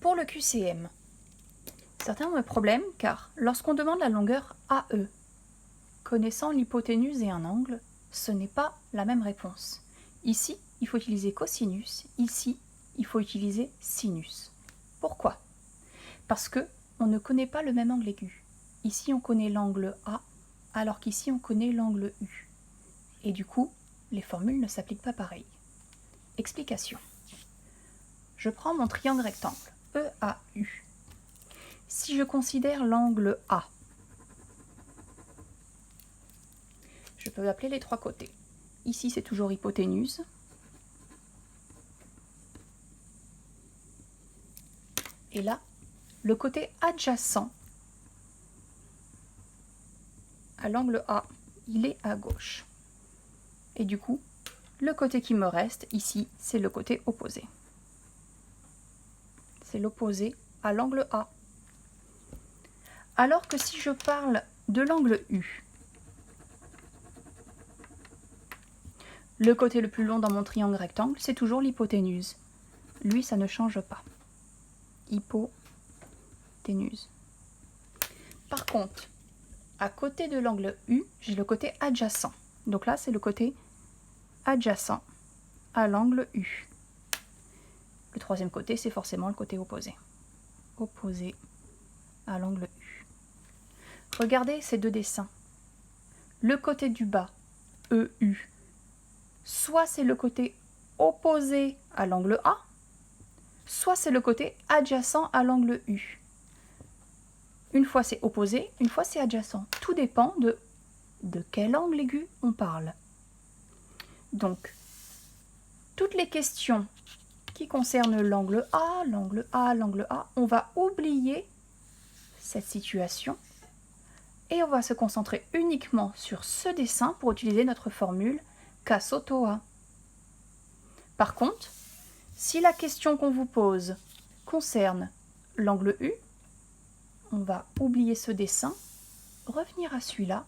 Pour le QCM, certains ont un problème car lorsqu'on demande la longueur AE, connaissant l'hypoténuse et un angle, ce n'est pas la même réponse. Ici, il faut utiliser cosinus, ici, il faut utiliser sinus. Pourquoi? Parce que on ne connaît pas le même angle aigu. Ici, on connaît l'angle A, alors qu'ici, on connaît l'angle U. Et du coup, les formules ne s'appliquent pas pareil. Explication. Je prends mon triangle rectangle, EAU. Si je considère l'angle A, je peux appeler les trois côtés. Ici, c'est toujours hypoténuse. Et là, le côté adjacent à l'angle A, il est à gauche. Et du coup, le côté qui me reste ici, c'est le côté opposé. C'est l'opposé à l'angle A. Alors que si je parle de l'angle U, le côté le plus long dans mon triangle rectangle, c'est toujours l'hypoténuse. Lui, ça ne change pas. Hypoténuse. Par contre, à côté de l'angle U, j'ai le côté adjacent. Donc là, c'est le côté adjacent à l'angle U. Le troisième côté, c'est forcément le côté opposé. Opposé à l'angle U. Regardez ces deux dessins. Le côté du bas, EU, soit c'est le côté opposé à l'angle A, soit c'est le côté adjacent à l'angle U. Une fois c'est opposé, une fois c'est adjacent. Tout dépend de quel angle aigu on parle. Donc, toutes les questions qui concernent l'angle A, l'angle A, l'angle A, on va oublier cette situation et on va se concentrer uniquement sur ce dessin pour utiliser notre formule K sotto A. Par contre, si la question qu'on vous pose concerne l'angle U, on va oublier ce dessin, revenir à celui-là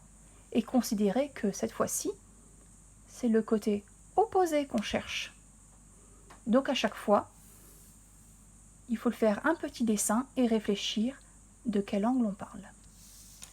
et considérer que cette fois-ci, c'est le côté opposé qu'on cherche. Donc à chaque fois, il faut faire un petit dessin et réfléchir de quel angle on parle.